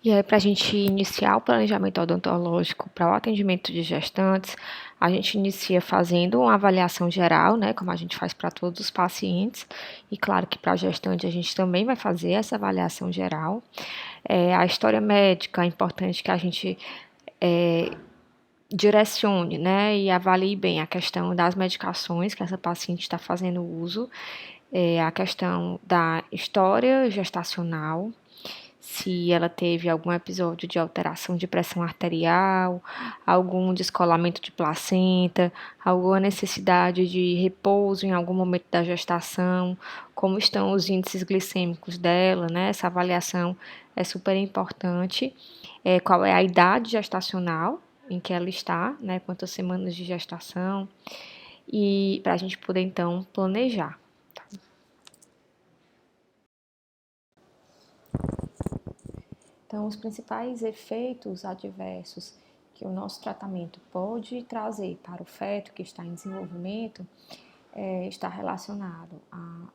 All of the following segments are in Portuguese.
E aí, para a gente iniciar o planejamento odontológico para o atendimento de gestantes, a gente inicia fazendo uma avaliação geral, né, como a gente faz para todos os pacientes. E claro que para a gestante a gente também vai fazer essa avaliação geral. A história médica é importante que a gente direcione, né, e avalie bem a questão das medicações que essa paciente está fazendo uso, a questão da história gestacional, se ela teve algum episódio de alteração de pressão arterial, algum descolamento de placenta, alguma necessidade de repouso em algum momento da gestação, como estão os índices glicêmicos dela, né? Essa avaliação é super importante. Qual é a idade gestacional em que ela está, né? Quantas semanas de gestação, e para a gente poder então planejar. Então, os principais efeitos adversos que o nosso tratamento pode trazer para o feto que está em desenvolvimento está relacionado ao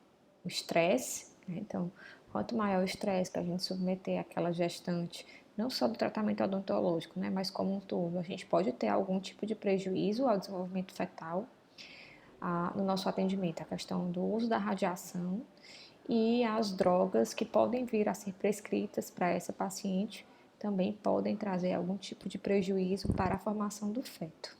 estresse, né? Então, quanto maior o estresse que a gente submeter àquela gestante, não só do tratamento odontológico, né, mas como um todo, a gente pode ter algum tipo de prejuízo ao desenvolvimento fetal. No nosso atendimento, a questão do uso da radiação e as drogas que podem vir a ser prescritas para essa paciente também podem trazer algum tipo de prejuízo para a formação do feto.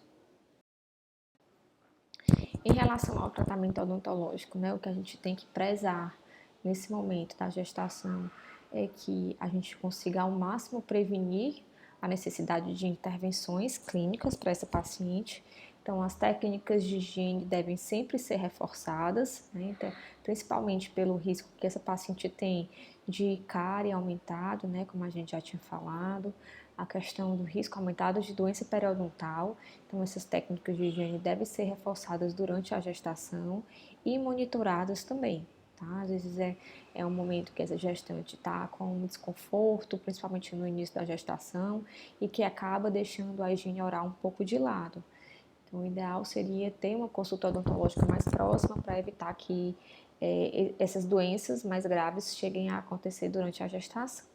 Em relação ao tratamento odontológico, né, o que a gente tem que prezar nesse momento da gestação é que a gente consiga ao máximo prevenir a necessidade de intervenções clínicas para essa paciente. Então, as técnicas de higiene devem sempre ser reforçadas, né? Então, principalmente pelo risco que essa paciente tem de cárie aumentado, né? Como a gente já tinha falado, a questão do risco aumentado de doença periodontal. Então, essas técnicas de higiene devem ser reforçadas durante a gestação e monitoradas também. Tá? Às vezes é um momento que essa gestante está com um desconforto, principalmente no início da gestação, e que acaba deixando a higiene oral um pouco de lado. Então, o ideal seria ter uma consulta odontológica mais próxima para evitar que essas doenças mais graves cheguem a acontecer durante a gestação.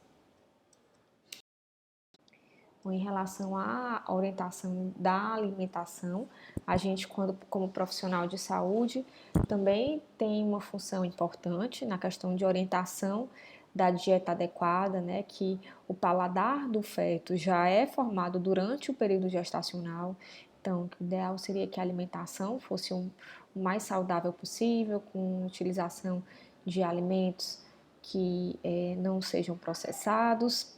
Em relação à orientação da alimentação, a gente, como profissional de saúde, também tem uma função importante na questão de orientação da dieta adequada, né? Que o paladar do feto já é formado durante o período gestacional. Então, o ideal seria que a alimentação fosse o mais saudável possível, com utilização de alimentos que não sejam processados,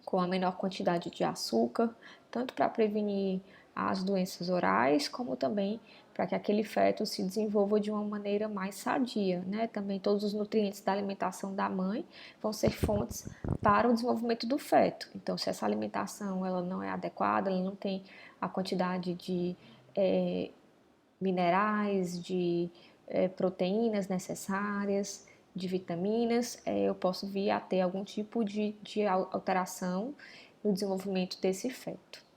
com a menor quantidade de açúcar, tanto para prevenir as doenças orais, como também para que aquele feto se desenvolva de uma maneira mais sadia, né? Também todos os nutrientes da alimentação da mãe vão ser fontes para o desenvolvimento do feto. Então, se essa alimentação ela não é adequada, ela não tem a quantidade de minerais, de proteínas necessárias, de vitaminas, eu posso vir a ter algum tipo de alteração no desenvolvimento desse feto.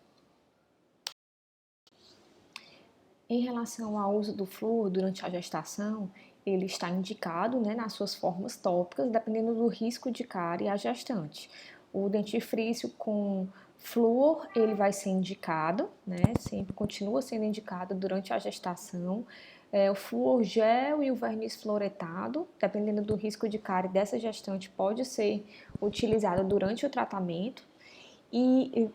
Em relação ao uso do flúor durante a gestação, ele está indicado, né, nas suas formas tópicas, dependendo do risco de cárie à gestante. O dentifrício com flúor, ele vai ser indicado, né, sempre continua sendo indicado durante a gestação. O flúor gel e o verniz fluoretado, dependendo do risco de cárie dessa gestante, pode ser utilizado durante o tratamento. E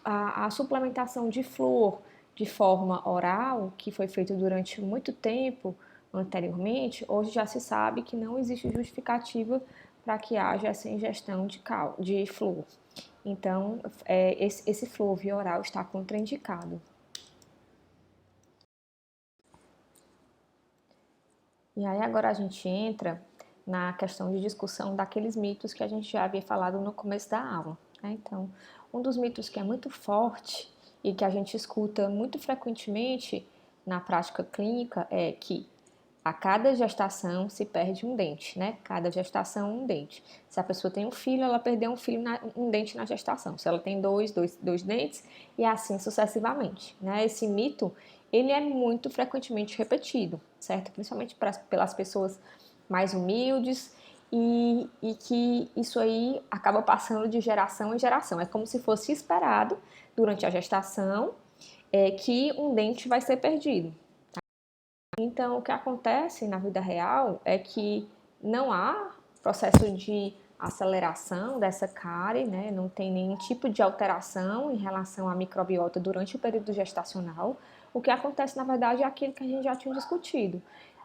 a suplementação de flúor de forma oral, que foi feito durante muito tempo anteriormente, hoje já se sabe que não existe justificativa para que haja essa ingestão de flúor. Então, esse flúor via oral está contraindicado. E aí agora a gente entra na questão de discussão daqueles mitos que a gente já havia falado no começo da aula, né? Então, um dos mitos que é muito forte e que a gente escuta muito frequentemente na prática clínica é que a cada gestação se perde um dente, né? Cada gestação um dente. Se a pessoa tem um filho, ela perdeu um dente na gestação. Se ela tem dois dentes, e assim sucessivamente, né? Esse mito, ele é muito frequentemente repetido, certo? Principalmente pelas pessoas mais humildes e que isso aí acaba passando de geração em geração. É como se fosse esperado durante a gestação que um dente vai ser perdido. Então, o que acontece na vida real é que não há processo de aceleração dessa cárie, né? Não tem nenhum tipo de alteração em relação à microbiota durante o período gestacional. O que acontece, na verdade, é aquilo que a gente já tinha discutido.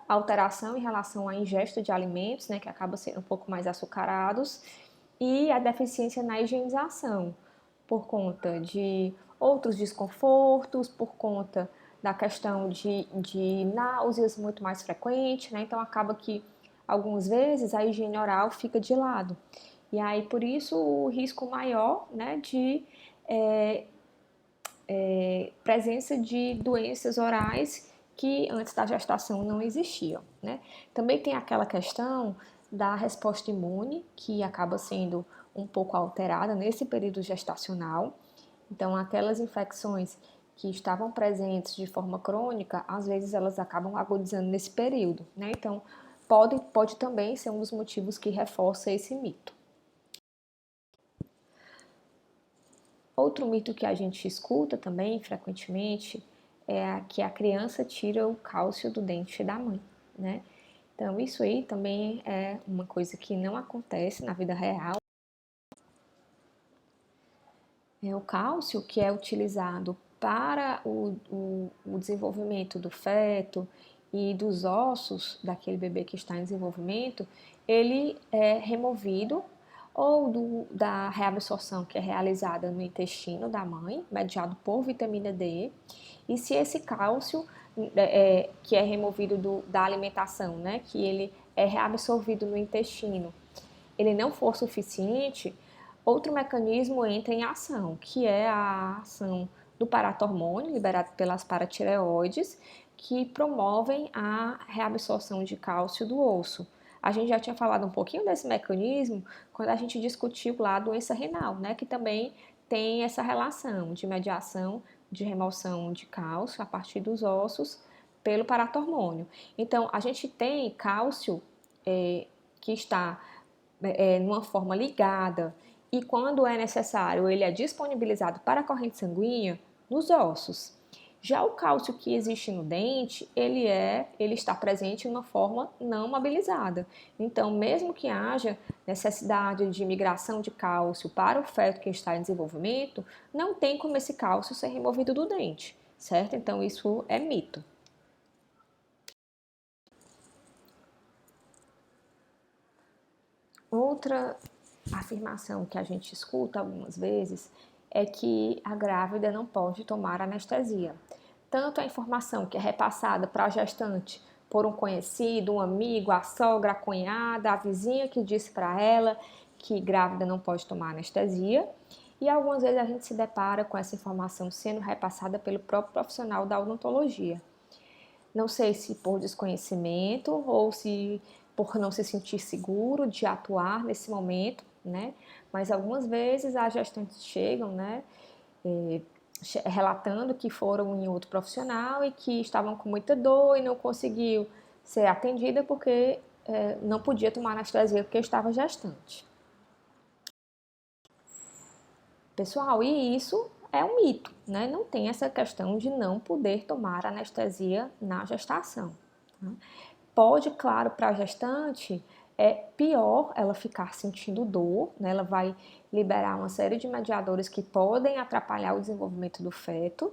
A alteração em relação à ingesta de alimentos, né, que acaba sendo um pouco mais açucarados, e a deficiência na higienização, por conta de outros desconfortos, por conta da questão de náuseas muito mais frequente, né? Então acaba que algumas vezes a higiene oral fica de lado. E aí por isso o risco maior, né, de presença de doenças orais que antes da gestação não existiam, né? Também tem aquela questão da resposta imune, que acaba sendo um pouco alterada nesse período gestacional. Então, aquelas infecções que estavam presentes de forma crônica, às vezes elas acabam agudizando nesse período, né? Então, pode também ser um dos motivos que reforça esse mito. Outro mito que a gente escuta também frequentemente é que a criança tira o cálcio do dente da mãe, né? Então, isso aí também é uma coisa que não acontece na vida real. O cálcio que é utilizado para o desenvolvimento do feto e dos ossos daquele bebê que está em desenvolvimento, ele é removido ou da reabsorção que é realizada no intestino da mãe, mediado por vitamina D, e se esse cálcio que é removido da alimentação, né, que ele é reabsorvido no intestino, ele não for suficiente, outro mecanismo entra em ação, que é a ação do paratormônio, liberado pelas paratireoides, que promovem a reabsorção de cálcio do osso. A gente já tinha falado um pouquinho desse mecanismo quando a gente discutiu lá a doença renal, né, que também tem essa relação de mediação de remoção de cálcio a partir dos ossos pelo paratormônio. Então, a gente tem cálcio que está numa forma ligada e quando é necessário ele é disponibilizado para a corrente sanguínea nos ossos. Já o cálcio que existe no dente, ele está presente em uma forma não mobilizada. Então, mesmo que haja necessidade de migração de cálcio para o feto que está em desenvolvimento, não tem como esse cálcio ser removido do dente, certo? Então, isso é mito. Outra afirmação que a gente escuta algumas vezes é que a grávida não pode tomar anestesia. Tanto a informação que é repassada para a gestante por um conhecido, um amigo, a sogra, a cunhada, a vizinha que disse para ela que grávida não pode tomar anestesia, e algumas vezes a gente se depara com essa informação sendo repassada pelo próprio profissional da odontologia. Não sei se por desconhecimento ou se por não se sentir seguro de atuar nesse momento, né? Mas algumas vezes as gestantes chegam, né, relatando que foram em outro profissional e que estavam com muita dor e não conseguiu ser atendida porque não podia tomar anestesia porque estava gestante. Pessoal, e isso é um mito, né? Não tem essa questão de não poder tomar anestesia na gestação. Tá? Pode, claro, para a gestante, é pior ela ficar sentindo dor, né? Ela vai liberar uma série de mediadores que podem atrapalhar o desenvolvimento do feto.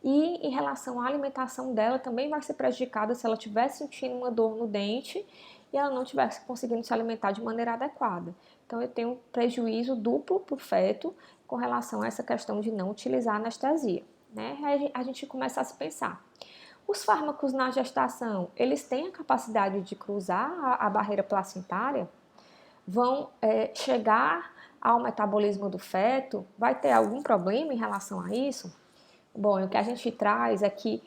E em relação à alimentação dela, também vai ser prejudicada se ela estiver sentindo uma dor no dente e ela não estiver conseguindo se alimentar de maneira adequada. Então, eu tenho um prejuízo duplo para o feto com relação a essa questão de não utilizar anestesia. Né? Aí a gente começa a se pensar. Os fármacos na gestação, eles têm a capacidade de cruzar a barreira placentária? Vão chegar ao metabolismo do feto? Vai ter algum problema em relação a isso? Bom, o que a gente traz é que,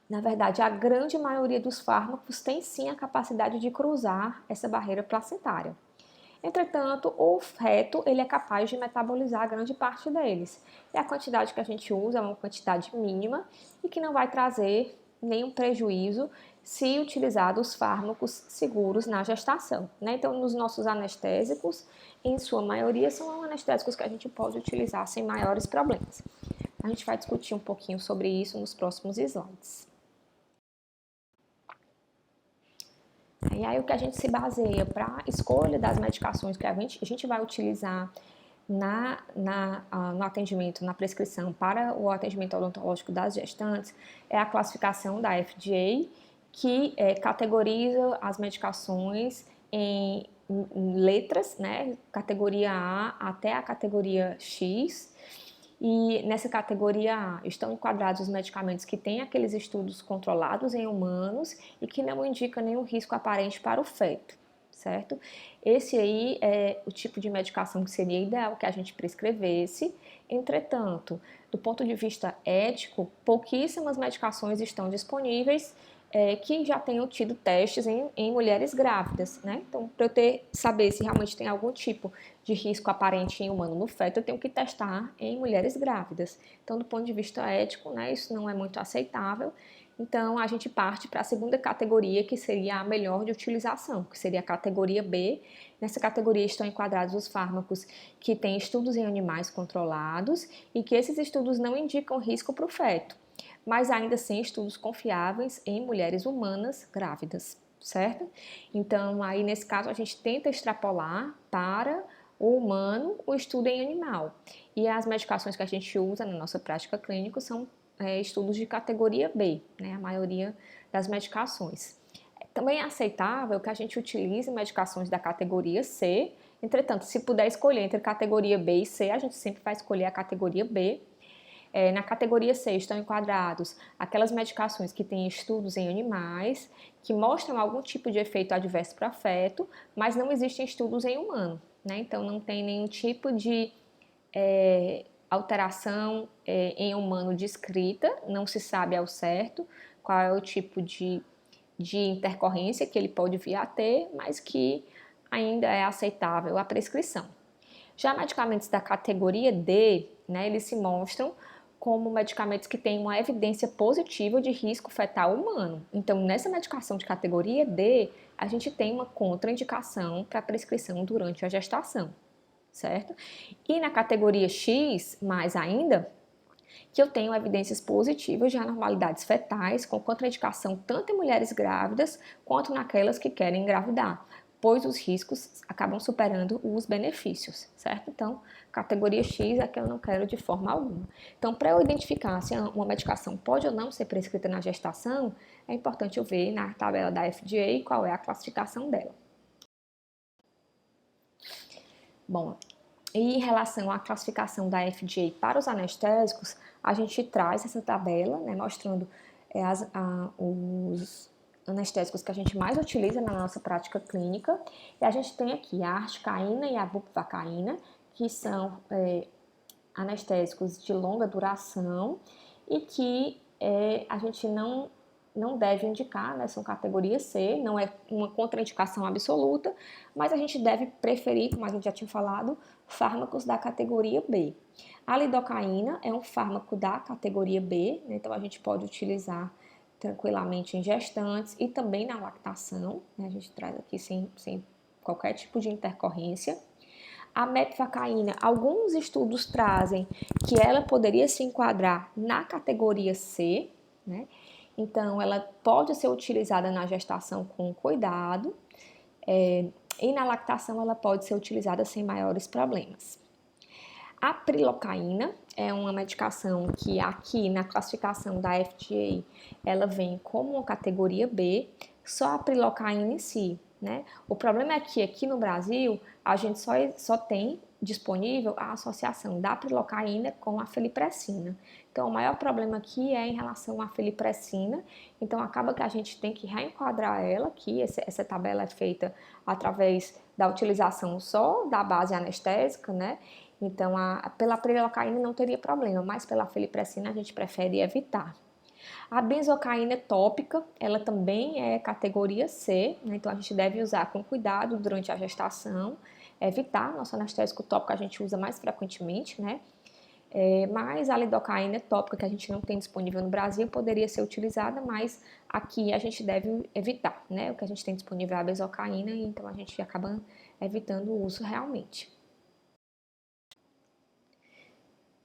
na verdade, a grande maioria dos fármacos tem sim a capacidade de cruzar essa barreira placentária. Entretanto, o feto ele é capaz de metabolizar grande parte deles. E a quantidade que a gente usa é uma quantidade mínima e que não vai trazer nenhum prejuízo se utilizar os fármacos seguros na gestação, né? Então, nos nossos anestésicos, em sua maioria, são anestésicos que a gente pode utilizar sem maiores problemas. A gente vai discutir um pouquinho sobre isso nos próximos slides. E aí o que a gente se baseia para a escolha das medicações que a gente vai utilizar no atendimento, na prescrição para o atendimento odontológico das gestantes é a classificação da FDA, que categoriza as medicações em letras, né, categoria A até a categoria X. E nessa categoria A estão enquadrados os medicamentos que têm aqueles estudos controlados em humanos e que não indicam nenhum risco aparente para o feto, certo? Esse aí é o tipo de medicação que seria ideal que a gente prescrevesse. Entretanto, do ponto de vista ético, pouquíssimas medicações estão disponíveis que já tenham tido testes em mulheres grávidas, né? Então, para eu saber se realmente tem algum tipo de risco aparente em humano no feto, eu tenho que testar em mulheres grávidas. Então, do ponto de vista ético, né, isso não é muito aceitável. Então, a gente parte para a segunda categoria, que seria a melhor de utilização, que seria a categoria B. Nessa categoria estão enquadrados os fármacos que têm estudos em animais controlados e que esses estudos não indicam risco para o feto, mas ainda sem estudos confiáveis em mulheres humanas grávidas, certo? Então, aí nesse caso, a gente tenta extrapolar para o humano o estudo em animal. E as medicações que a gente usa na nossa prática clínica são estudos de categoria B, né? A maioria das medicações. Também é aceitável que a gente utilize medicações da categoria C, entretanto, se puder escolher entre categoria B e C, a gente sempre vai escolher a categoria B. Na categoria C estão enquadrados aquelas medicações que têm estudos em animais, que mostram algum tipo de efeito adverso para feto, mas não existem estudos em humano, né? Então não tem nenhum tipo de alteração em humano descrita, não se sabe ao certo qual é o tipo de intercorrência que ele pode vir a ter, mas que ainda é aceitável a prescrição. Já medicamentos da categoria D, né, eles se mostram como medicamentos que têm uma evidência positiva de risco fetal humano. Então, nessa medicação de categoria D, a gente tem uma contraindicação para prescrição durante a gestação, certo? E na categoria X, mais ainda, que eu tenho evidências positivas de anormalidades fetais com contraindicação tanto em mulheres grávidas quanto naquelas que querem engravidar, pois os riscos acabam superando os benefícios, certo? Então, categoria X é que eu não quero de forma alguma. Então, para eu identificar se uma medicação pode ou não ser prescrita na gestação, é importante eu ver na tabela da FDA qual é a classificação dela. Bom, em relação à classificação da FDA para os anestésicos, a gente traz essa tabela, né, mostrando os anestésicos que a gente mais utiliza na nossa prática clínica. E a gente tem aqui a articaína e a bupivacaína, que são anestésicos de longa duração e que a gente não deve indicar, né? São categoria C, não é uma contraindicação absoluta, mas a gente deve preferir, como a gente já tinha falado, fármacos da categoria B. A lidocaína é um fármaco da categoria B, né? Então a gente pode utilizar tranquilamente em gestantes e também na lactação, né? A gente traz aqui sem qualquer tipo de intercorrência. A mepivacaína, alguns estudos trazem que ela poderia se enquadrar na categoria C, né? Então, ela pode ser utilizada na gestação com cuidado e na lactação ela pode ser utilizada sem maiores problemas. A prilocaína é uma medicação que aqui na classificação da FDA ela vem como uma categoria B, só a prilocaína em si, né? O problema é que aqui no Brasil a gente só tem disponível a associação da prilocaína com a felipressina. Então, o maior problema aqui é em relação à felipressina. Então, acaba que a gente tem que reenquadrar ela aqui. Essa tabela é feita através da utilização só da base anestésica, né? Então, pela prilocaína não teria problema, mas pela felipressina a gente prefere evitar. A benzocaína tópica, ela também é categoria C, né? Então a gente deve usar com cuidado durante a gestação, evitar nosso anestésico tópico a gente usa mais frequentemente, né? Mas a lidocaína tópica, que a gente não tem disponível no Brasil, poderia ser utilizada, mas aqui a gente deve evitar, né? O que a gente tem disponível é a bezocaína, então a gente acaba evitando o uso realmente.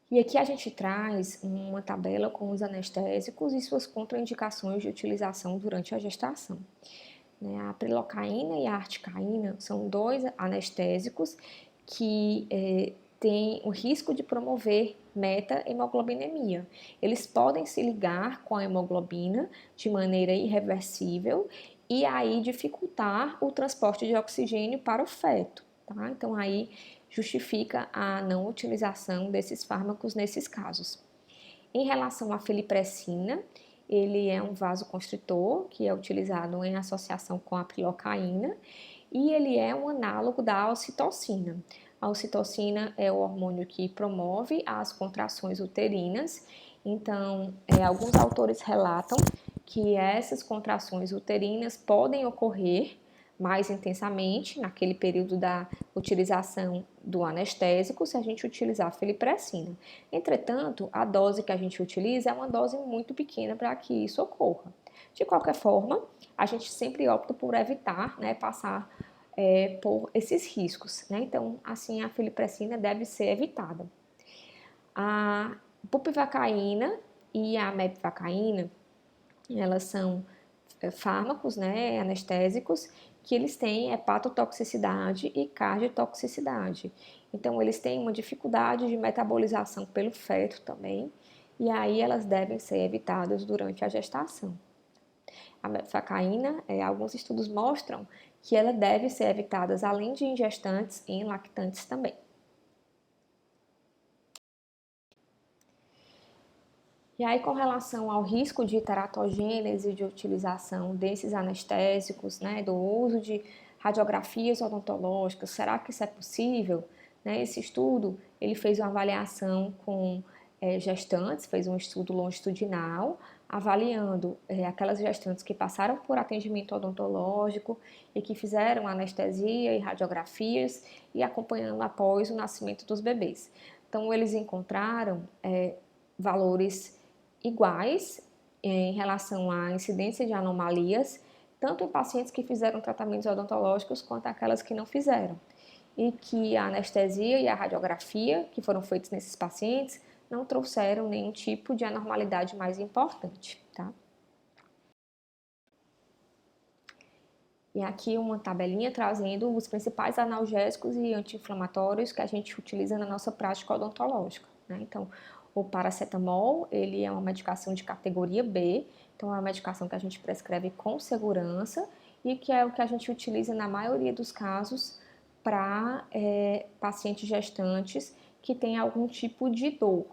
E aqui a gente traz uma tabela com os anestésicos e suas contraindicações de utilização durante a gestação. A prilocaína e a articaína são dois anestésicos que têm o risco de promover meta-hemoglobinemia. Eles podem se ligar com a hemoglobina de maneira irreversível e aí dificultar o transporte de oxigênio para o feto. Tá? Então aí justifica a não utilização desses fármacos nesses casos. Em relação à felipressina, ele é um vasoconstritor que é utilizado em associação com a prilocaína e ele é um análogo da ocitocina. A ocitocina é o hormônio que promove as contrações uterinas, então alguns autores relatam que essas contrações uterinas podem ocorrer mais intensamente naquele período da utilização do anestésico se a gente utilizar a felipressina. Entretanto, a dose que a gente utiliza é uma dose muito pequena para que isso ocorra. De qualquer forma, a gente sempre opta por evitar, passar por esses riscos, Então, assim, a felipressina deve ser evitada. A bupivacaína e a mepivacaína, elas são fármacos, anestésicos, que eles têm hepatotoxicidade e cardiotoxicidade. Então, eles têm uma dificuldade de metabolização pelo feto também, e aí elas devem ser evitadas durante a gestação. A mepivacaína, alguns estudos mostram que ela deve ser evitada além de em gestantes, em lactantes também. E aí, com relação ao risco de teratogênese de utilização desses anestésicos, do uso de radiografias odontológicas, será que isso é possível? Esse estudo, ele fez uma avaliação com gestantes, fez um estudo longitudinal, avaliando aquelas gestantes que passaram por atendimento odontológico e que fizeram anestesia e radiografias e acompanhando após o nascimento dos bebês. Então, eles encontraram valores iguais em relação à incidência de anomalias, tanto em pacientes que fizeram tratamentos odontológicos quanto aquelas que não fizeram. E que a anestesia e a radiografia que foram feitos nesses pacientes não trouxeram nenhum tipo de anormalidade mais importante, tá? E aqui uma tabelinha trazendo os principais analgésicos e anti-inflamatórios que a gente utiliza na nossa prática odontológica, Então, o paracetamol, ele é uma medicação de categoria B, então é uma medicação que a gente prescreve com segurança e que é o que a gente utiliza na maioria dos casos para pacientes gestantes que têm algum tipo de dor,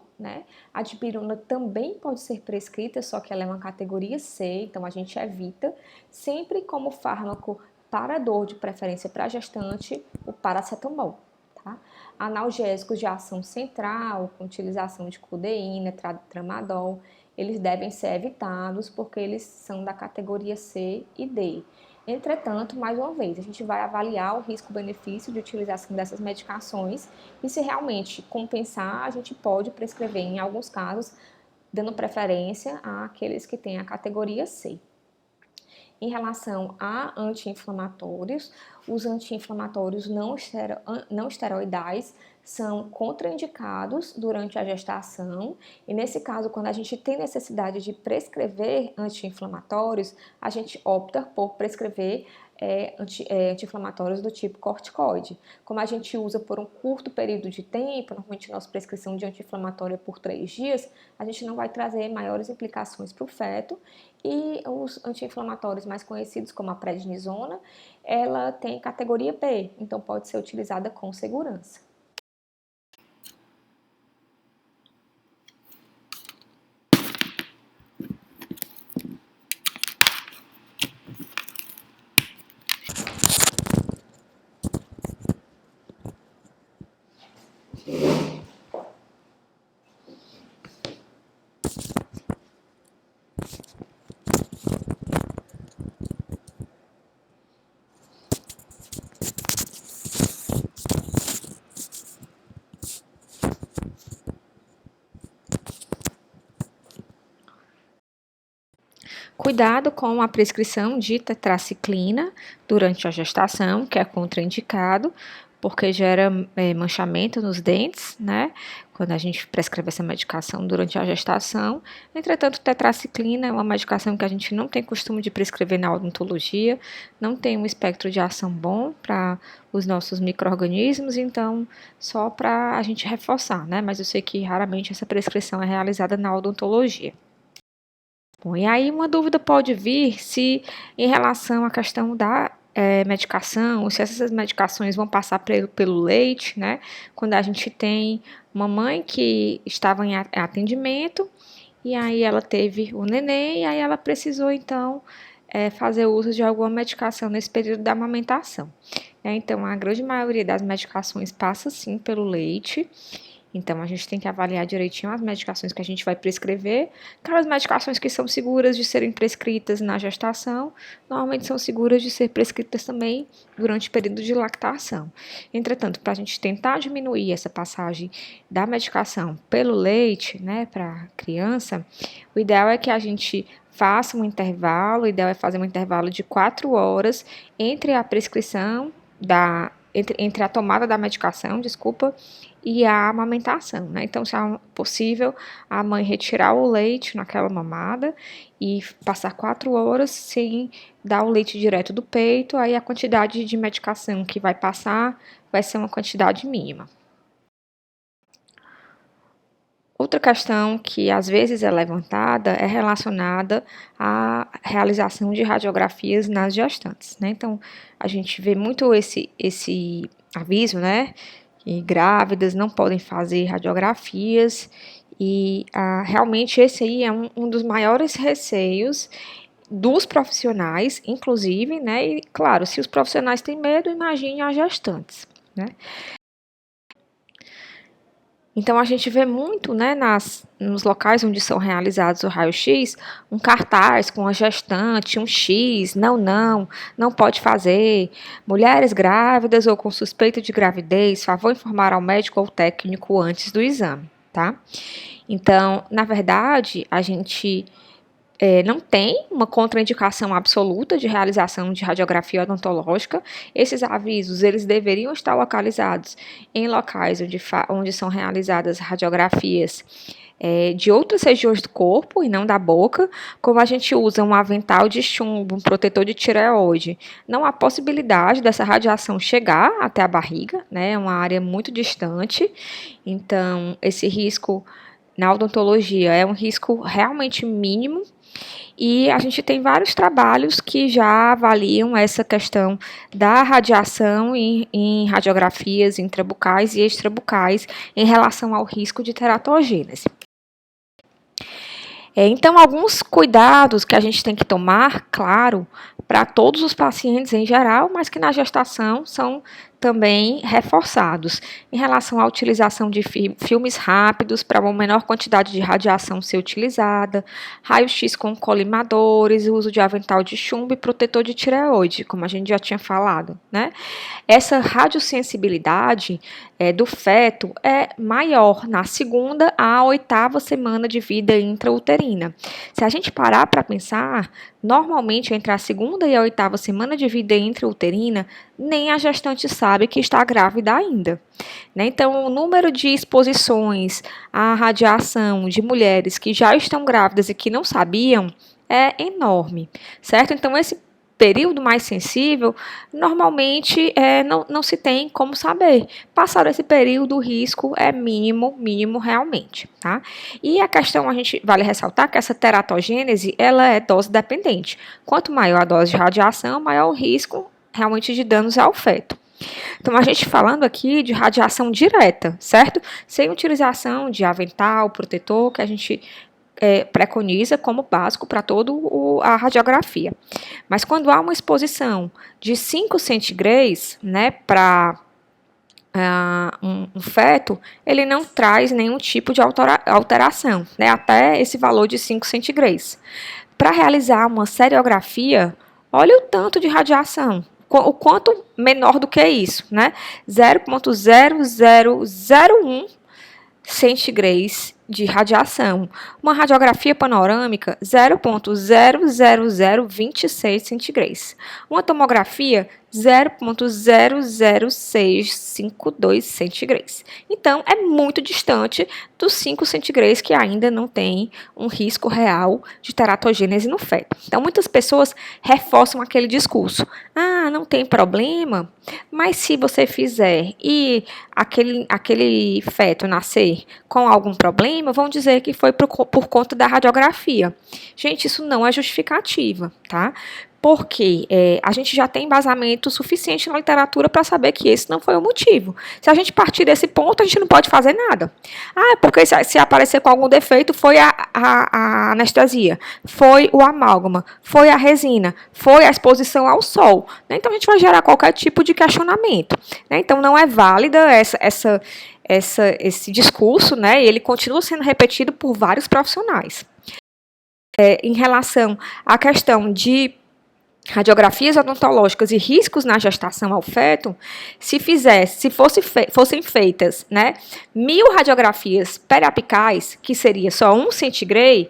A dipirona também pode ser prescrita, só que ela é uma categoria C, então a gente evita, sempre como fármaco para dor, de preferência para gestante, o paracetamol. Tá? Analgésicos de ação central, com utilização de codeína, tramadol, eles devem ser evitados porque eles são da categoria C e D. Entretanto, mais uma vez, a gente vai avaliar o risco-benefício de utilização dessas medicações e se realmente compensar, a gente pode prescrever, em alguns casos, dando preferência àqueles que têm a categoria C. Em relação a anti-inflamatórios, os anti-inflamatórios não esteroidais são contraindicados durante a gestação e nesse caso, quando a gente tem necessidade de prescrever anti-inflamatórios, a gente opta por prescrever anti-inflamatórios do tipo corticoide. Como a gente usa por um curto período de tempo, normalmente nossa prescrição de anti-inflamatório é por 3 dias, a gente não vai trazer maiores implicações para o feto. E os anti-inflamatórios mais conhecidos, como a prednisona, ela tem categoria B, então pode ser utilizada com segurança. cuidado com a prescrição de tetraciclina durante a gestação, que é contraindicado, porque gera manchamento nos dentes, né? Quando a gente prescreve essa medicação durante a gestação. Entretanto, tetraciclina é uma medicação que a gente não tem costume de prescrever na odontologia, não tem um espectro de ação bom para os nossos micro-organismos, então só para a gente reforçar, né? Mas eu sei que raramente essa prescrição é realizada na odontologia. Bom, e aí uma dúvida pode vir se em relação à questão da medicação, se essas medicações vão passar pelo leite, né? Quando a gente tem uma mãe que estava em atendimento e aí ela teve o neném e aí ela precisou então fazer uso de alguma medicação nesse período da amamentação. Então, a grande maioria das medicações passa sim pelo leite. Então, a gente tem que avaliar direitinho as medicações que a gente vai prescrever. Aquelas medicações que são seguras de serem prescritas na gestação, normalmente são seguras de ser prescritas também durante o período de lactação. Entretanto, para a gente tentar diminuir essa passagem da medicação pelo leite, né, para a criança, o ideal é que a gente faça um intervalo, o ideal é fazer um intervalo de 4 horas entre a prescrição entre a tomada da medicação, e a amamentação, né? Então, se é possível, a mãe retirar o leite naquela mamada e passar 4 horas sem dar o leite direto do peito, aí a quantidade de medicação que vai passar vai ser uma quantidade mínima. Outra questão que às vezes é levantada é relacionada à realização de radiografias nas gestantes, né? Então, a gente vê muito esse aviso, né? Que grávidas não podem fazer radiografias e realmente esse aí é um dos maiores receios dos profissionais, inclusive, né? E claro, se os profissionais têm medo, imagine as gestantes, né? Então, a gente vê muito, né, nos locais onde são realizados o raio-x, um cartaz com a gestante, um X, não pode fazer. Mulheres grávidas ou com suspeita de gravidez, favor informar ao médico ou técnico antes do exame, tá? Então, na verdade, a gente não tem uma contraindicação absoluta de realização de radiografia odontológica. Esses avisos, eles deveriam estar localizados em locais onde são realizadas radiografias de outras regiões do corpo e não da boca, como a gente usa um avental de chumbo, um protetor de tireoide. Não há possibilidade dessa radiação chegar até a barriga, né? É uma área muito distante, então esse risco na odontologia é um risco realmente mínimo. E a gente tem vários trabalhos que já avaliam essa questão da radiação em radiografias intrabucais e extrabucais em relação ao risco de teratogênese. Então, alguns cuidados que a gente tem que tomar, claro, para todos os pacientes em geral, mas que na gestação são também reforçados em relação à utilização de filmes rápidos para uma menor quantidade de radiação ser utilizada, raio-x com colimadores, o uso de avental de chumbo e protetor de tireoide, como a gente já tinha falado, né? Essa radiosensibilidade do feto é maior na 2ª à 8ª semana de vida intrauterina. Se a gente parar para pensar, normalmente entre a 2ª e a 8ª semana de vida intrauterina, nem a gestante sabe que está grávida ainda, né? Então, o número de exposições à radiação de mulheres que já estão grávidas e que não sabiam é enorme, certo? Então, esse período mais sensível, normalmente não se tem como saber. Passado esse período, o risco é mínimo realmente, tá? E a questão, vale ressaltar que essa teratogênese, ela é dose dependente. Quanto maior a dose de radiação, maior o risco realmente de danos ao feto. Então, a gente falando aqui de radiação direta, certo? Sem utilização de avental, protetor, que a gente preconiza como básico para toda a radiografia. Mas quando há uma exposição de 5 centigrays, né, para um feto, ele não traz nenhum tipo de alteração, né, até esse valor de 5 centigrays. Para realizar uma seriografia, olha o tanto de radiação. O quanto menor do que isso, né? 0,0001 centigrays de radiação. Uma radiografia panorâmica, 0,00026 centigraus. Uma tomografia, 0,00652 centigraus. Então, é muito distante dos 5 centigraus, que ainda não tem um risco real de teratogênese no feto. Então, muitas pessoas reforçam aquele discurso. Ah, não tem problema, mas se você fizer e aquele feto nascer com algum problema, vão dizer que foi por conta da radiografia. Gente, isso não é justificativa, tá? Porque a gente já tem embasamento suficiente na literatura para saber que esse não foi o motivo. Se a gente partir desse ponto, a gente não pode fazer nada. Ah, porque se aparecer com algum defeito, foi a anestesia, foi o amálgama, foi a resina, foi a exposição ao sol. Né? Então, a gente vai gerar qualquer tipo de questionamento. Né? Então, não é válida esse discurso, né? E ele continua sendo repetido por vários profissionais. Em relação à questão de radiografias odontológicas e riscos na gestação ao feto, se fossem feitas, né, 1.000 radiografias periapicais, que seria só 1 centigrade,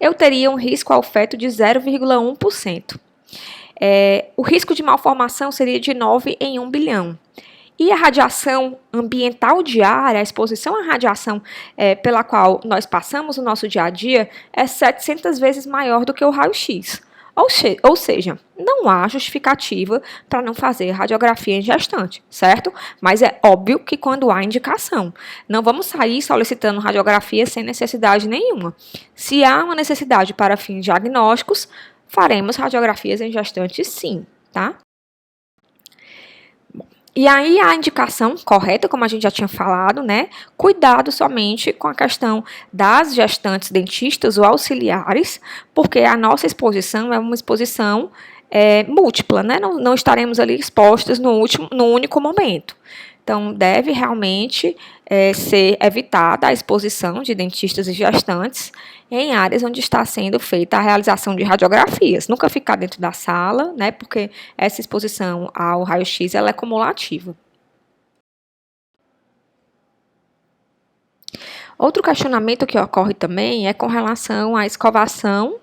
eu teria um risco ao feto de 0,1%. O risco de malformação seria de 9 em 1 bilhão. E a radiação ambiental diária, a exposição à radiação pela qual nós passamos o nosso dia a dia, é 700 vezes maior do que o raio-x. Ou seja, não há justificativa para não fazer radiografia em gestante, certo? Mas é óbvio que quando há indicação. Não vamos sair solicitando radiografia sem necessidade nenhuma. Se há uma necessidade para fins diagnósticos, faremos radiografias em gestante sim, tá? E aí a indicação correta, como a gente já tinha falado, né? Cuidado somente com a questão das gestantes dentistas ou auxiliares, porque a nossa exposição é uma exposição múltipla, né? Não estaremos ali expostas no único momento. Então, deve realmente ser evitada a exposição de dentistas e gestantes em áreas onde está sendo feita a realização de radiografias. Nunca ficar dentro da sala, né, porque essa exposição ao raio-x ela é cumulativa. Outro questionamento que ocorre também é com relação à escovação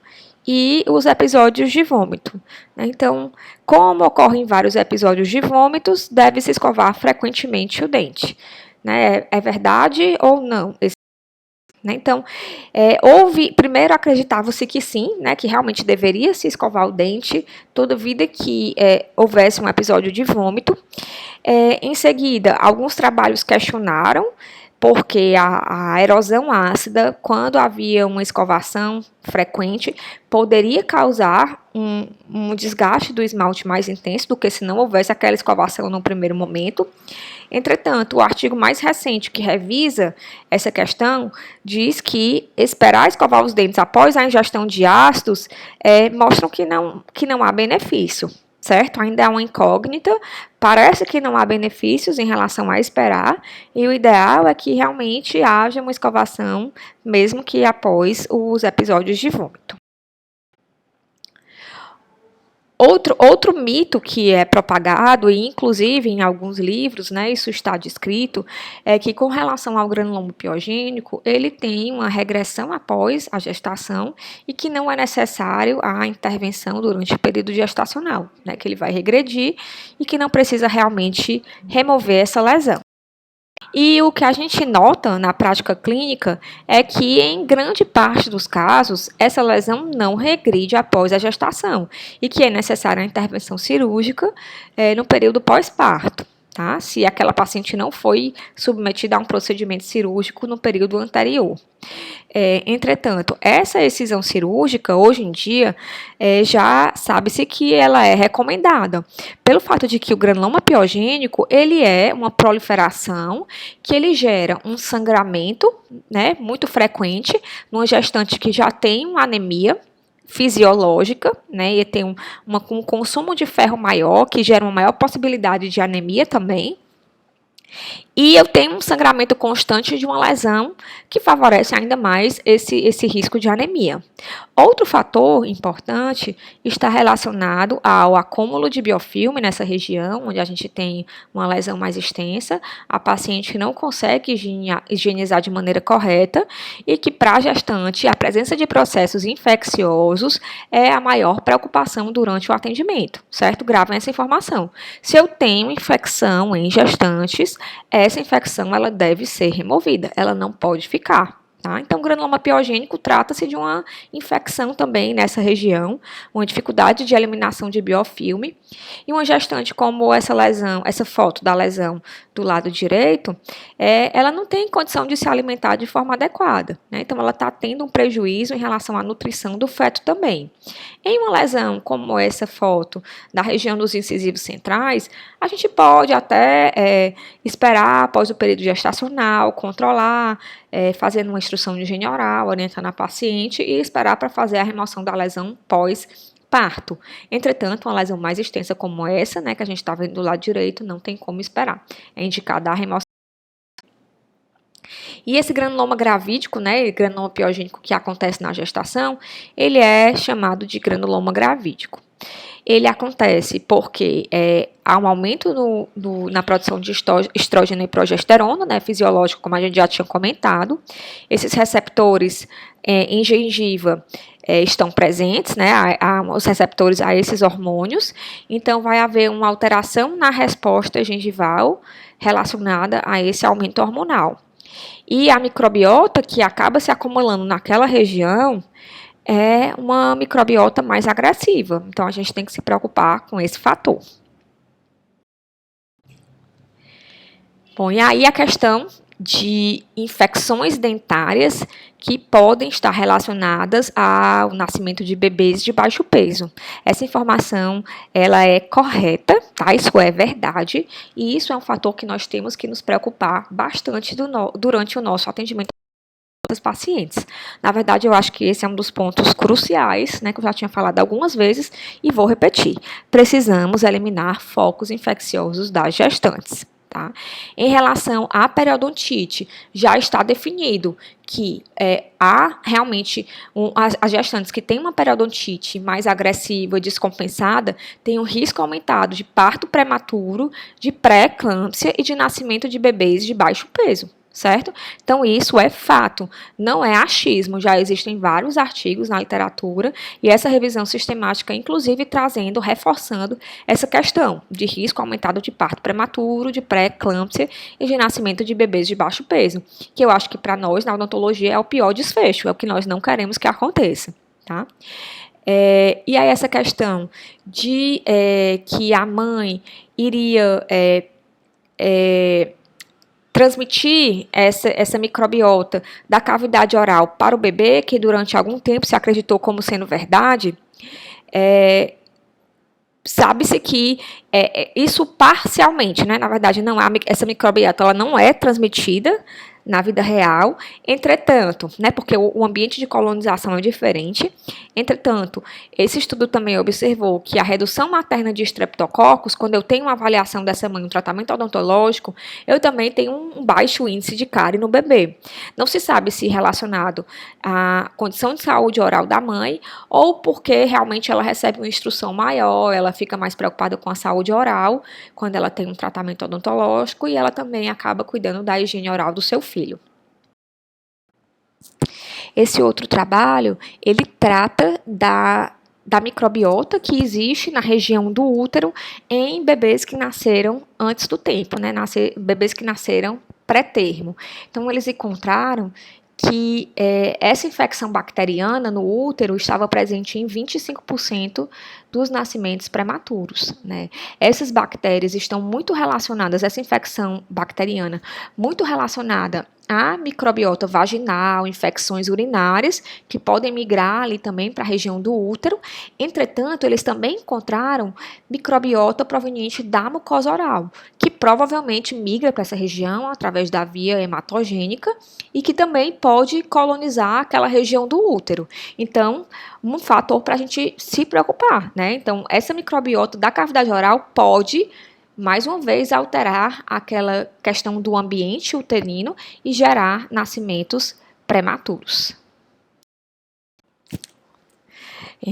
e os episódios de vômito. Então, como ocorrem vários episódios de vômitos, deve-se escovar frequentemente o dente. É verdade ou não? Então, primeiro acreditava-se que sim, que realmente deveria se escovar o dente toda vida que houvesse um episódio de vômito. Em seguida, alguns trabalhos questionaram porque a erosão ácida, quando havia uma escovação frequente, poderia causar um desgaste do esmalte mais intenso do que se não houvesse aquela escovação no primeiro momento. Entretanto, o artigo mais recente que revisa essa questão diz que esperar escovar os dentes após a ingestão de ácidos mostram que não há benefício. Certo? Ainda é uma incógnita, parece que não há benefícios em relação a esperar, e o ideal é que realmente haja uma escovação, mesmo que após os episódios de vômito. Outro mito que é propagado, e inclusive em alguns livros, isso está descrito, é que com relação ao granuloma piogênico, ele tem uma regressão após a gestação e que não é necessário a intervenção durante o período gestacional, que ele vai regredir e que não precisa realmente remover essa lesão. E o que a gente nota na prática clínica é que, em grande parte dos casos, essa lesão não regride após a gestação e que é necessária a intervenção cirúrgica no período pós-parto. Tá? Se aquela paciente não foi submetida a um procedimento cirúrgico no período anterior. Entretanto, essa excisão cirúrgica, hoje em dia, já sabe-se que ela é recomendada, pelo fato de que o granuloma piogênico, ele é uma proliferação que ele gera um sangramento, muito frequente, numa gestante que já tem uma anemia fisiológica, e tem um consumo de ferro maior, que gera uma maior possibilidade de anemia também. E eu tenho um sangramento constante de uma lesão que favorece ainda mais esse risco de anemia. Outro fator importante está relacionado ao acúmulo de biofilme nessa região, onde a gente tem uma lesão mais extensa, a paciente não consegue higienizar de maneira correta e que para a gestante a presença de processos infecciosos é a maior preocupação durante o atendimento, certo? Gravem essa informação. Se eu tenho infecção em gestantes, essa infecção ela deve ser removida, ela não pode ficar. Tá? Então, granuloma piogênico trata-se de uma infecção também nessa região, uma dificuldade de eliminação de biofilme. E uma gestante como essa lesão, essa foto da lesão do lado direito, ela não tem condição de se alimentar de forma adequada. Né? Então, ela está tendo um prejuízo em relação à nutrição do feto também. Em uma lesão como essa foto da região dos incisivos centrais, a gente pode até esperar após o período gestacional, controlar, fazendo uma instrução de higiene oral, orientando a paciente e esperar para fazer a remoção da lesão pós-parto. Entretanto, uma lesão mais extensa como essa, né, que a gente está vendo do lado direito, não tem como esperar. É indicada a remoção. E esse granuloma gravídico, né, granuloma piogênico que acontece na gestação, ele é chamado de granuloma gravídico. Ele acontece porque há um aumento na produção de estrógeno e progesterona, né, fisiológico, como a gente já tinha comentado. Esses receptores em gengiva estão presentes, né, os receptores a esses hormônios. Então, vai haver uma alteração na resposta gengival relacionada a esse aumento hormonal. E a microbiota que acaba se acumulando naquela região é uma microbiota mais agressiva. Então, a gente tem que se preocupar com esse fator. Bom, e aí a questão de infecções dentárias que podem estar relacionadas ao nascimento de bebês de baixo peso. Essa informação, ela é correta, tá? Isso é verdade, e isso é um fator que nós temos que nos preocupar bastante durante o nosso atendimento dos pacientes. Na verdade, eu acho que esse é um dos pontos cruciais, né, que eu já tinha falado algumas vezes e vou repetir. Precisamos eliminar focos infecciosos das gestantes. Tá? Em relação à periodontite, já está definido que há realmente as gestantes que têm uma periodontite mais agressiva e descompensada têm um risco aumentado de parto prematuro, de pré-eclâmpsia e de nascimento de bebês de baixo peso. Certo? Então, isso é fato, não é achismo, já existem vários artigos na literatura e essa revisão sistemática, inclusive, reforçando essa questão de risco aumentado de parto prematuro, de pré-eclâmpsia e de nascimento de bebês de baixo peso, que eu acho que para nós, na odontologia, é o pior desfecho, é o que nós não queremos que aconteça, tá? E aí essa questão de que a mãe iria transmitir essa microbiota da cavidade oral para o bebê, que durante algum tempo se acreditou como sendo verdade, sabe-se que isso parcialmente, né? Na verdade, essa microbiota ela não é transmitida na vida real, entretanto, né, porque o ambiente de colonização é diferente, entretanto, esse estudo também observou que a redução materna de estreptococcus, quando eu tenho uma avaliação dessa mãe, um tratamento odontológico, eu também tenho um baixo índice de cárie no bebê. Não se sabe se relacionado à condição de saúde oral da mãe ou porque realmente ela recebe uma instrução maior, ela fica mais preocupada com a saúde oral quando ela tem um tratamento odontológico e ela também acaba cuidando da higiene oral do seu filho. Esse outro trabalho, ele trata da microbiota que existe na região do útero em bebês que nasceram antes do tempo, né? Bebês que nasceram pré-termo. Então, eles encontraram que essa infecção bacteriana no útero estava presente em 25% dos nascimentos prematuros, né? Essas bactérias estão muito relacionadas, essa infecção bacteriana, muito relacionada à microbiota vaginal, infecções urinárias, que podem migrar ali também para a região do útero. Entretanto, eles também encontraram microbiota proveniente da mucosa oral, que provavelmente migra para essa região através da via hematogênica e que também pode colonizar aquela região do útero. Então, um fator para a gente se preocupar, né? Então, essa microbiota da cavidade oral pode mais uma vez, alterar aquela questão do ambiente uterino e gerar nascimentos prematuros.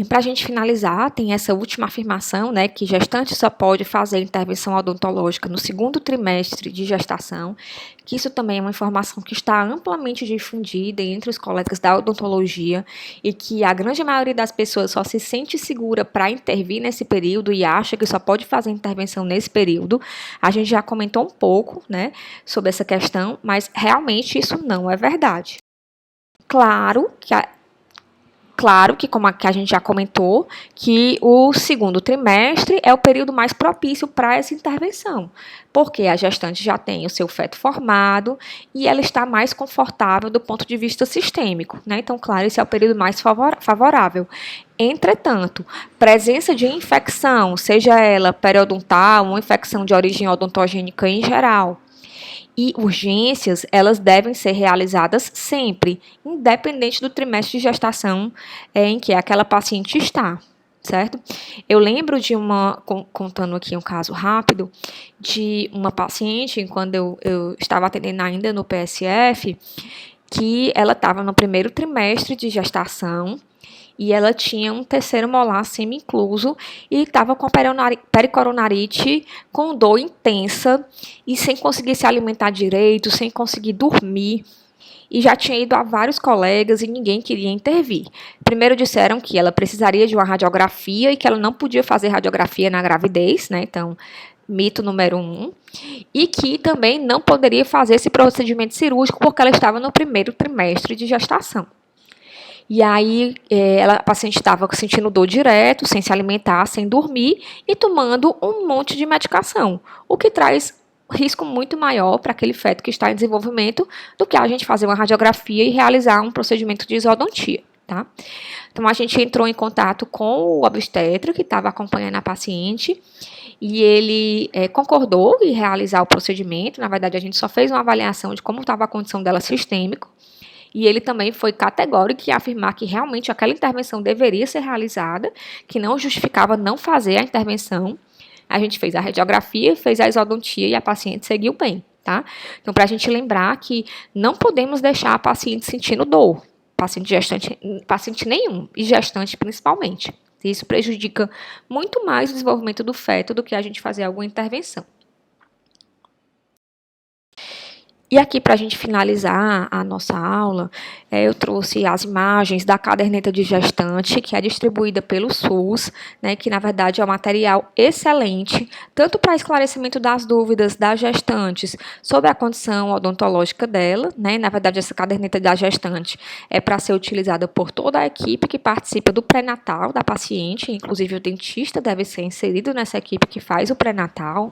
Para a gente finalizar, tem essa última afirmação, né, que gestante só pode fazer intervenção odontológica no segundo trimestre de gestação, que isso também é uma informação que está amplamente difundida entre os colegas da odontologia e que a grande maioria das pessoas só se sente segura para intervir nesse período e acha que só pode fazer intervenção nesse período. A gente já comentou um pouco, né, sobre essa questão, mas realmente isso não é verdade. Claro que, como a gente já comentou, que o segundo trimestre é o período mais propício para essa intervenção, porque a gestante já tem o seu feto formado e ela está mais confortável do ponto de vista sistêmico, né? Então, claro, esse é o período mais favorável. Entretanto, presença de infecção, seja ela periodontal ou infecção de origem odontogênica em geral, e urgências, elas devem ser realizadas sempre, independente do trimestre de gestação em que aquela paciente está, certo? Eu lembro de contando aqui um caso rápido, de uma paciente, quando eu estava atendendo ainda no PSF, que ela estava no primeiro trimestre de gestação, e ela tinha um terceiro molar semi-incluso e estava com a pericoronarite com dor intensa e sem conseguir se alimentar direito, sem conseguir dormir. E já tinha ido a vários colegas e ninguém queria intervir. Primeiro disseram que ela precisaria de uma radiografia e que ela não podia fazer radiografia na gravidez, né? Então, mito número 1. E que também não poderia fazer esse procedimento cirúrgico porque ela estava no primeiro trimestre de gestação. E aí, a paciente estava sentindo dor direto, sem se alimentar, sem dormir e tomando um monte de medicação, o que traz risco muito maior para aquele feto que está em desenvolvimento do que a gente fazer uma radiografia e realizar um procedimento de isodontia, tá? Então, a gente entrou em contato com o obstetra que estava acompanhando a paciente e ele concordou em realizar o procedimento. Na verdade, a gente só fez uma avaliação de como estava a condição dela sistêmica. E ele também foi categórico em afirmar que realmente aquela intervenção deveria ser realizada, que não justificava não fazer a intervenção. A gente fez a radiografia, fez a isodontia e a paciente seguiu bem, tá? Então, para a gente lembrar que não podemos deixar a paciente sentindo dor, paciente nenhum, e gestante principalmente. Isso prejudica muito mais o desenvolvimento do feto do que a gente fazer alguma intervenção. E aqui, para a gente finalizar a nossa aula, eu trouxe as imagens da caderneta de gestante, que é distribuída pelo SUS, né, que, na verdade, é um material excelente, tanto para esclarecimento das dúvidas das gestantes sobre a condição odontológica dela, né, na verdade, essa caderneta da gestante é para ser utilizada por toda a equipe que participa do pré-natal da paciente, inclusive o dentista deve ser inserido nessa equipe que faz o pré-natal.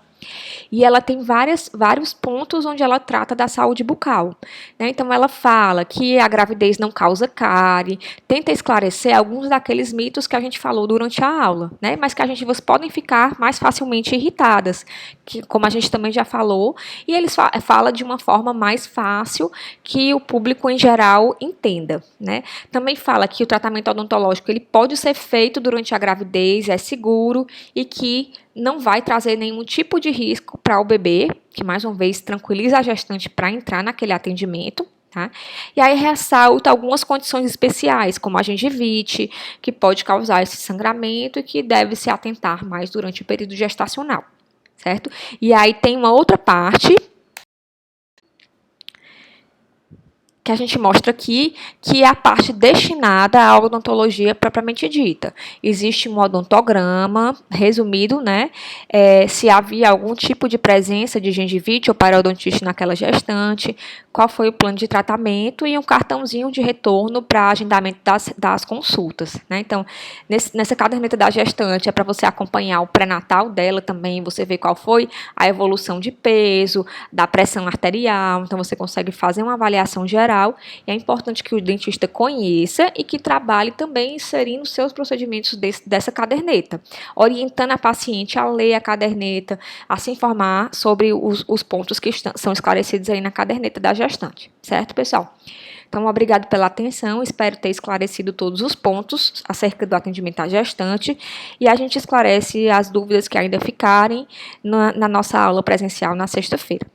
E ela tem vários pontos onde ela trata da saúde bucal, né? Então, ela fala que a gravidez não causa cárie, tenta esclarecer alguns daqueles mitos que a gente falou durante a aula, né? Mas que vocês podem ficar mais facilmente irritadas, que, como a gente também já falou, e eles fala de uma forma mais fácil que o público em geral entenda, né? Também fala que o tratamento odontológico ele pode ser feito durante a gravidez, é seguro e que não vai trazer nenhum tipo de risco para o bebê, que mais uma vez tranquiliza a gestante para entrar naquele atendimento, tá? E aí ressalta algumas condições especiais, como a gengivite, que pode causar esse sangramento e que deve se atentar mais durante o período gestacional, certo? E aí tem uma outra parte que a gente mostra aqui, que é a parte destinada à odontologia propriamente dita. Existe um odontograma, resumido, né, se havia algum tipo de presença de gengivite ou parodontite naquela gestante, qual foi o plano de tratamento e um cartãozinho de retorno para agendamento das consultas, né? Então, nessa caderneta da gestante é para você acompanhar o pré-natal dela também, você vê qual foi a evolução de peso, da pressão arterial, então você consegue fazer uma avaliação geral geral, e é importante que o dentista conheça e que trabalhe também inserindo seus procedimentos dessa caderneta, orientando a paciente a ler a caderneta, a se informar sobre os pontos que são esclarecidos aí na caderneta da gestante, certo, pessoal? Então, obrigado pela atenção, espero ter esclarecido todos os pontos acerca do atendimento à gestante e a gente esclarece as dúvidas que ainda ficarem na nossa aula presencial na sexta-feira.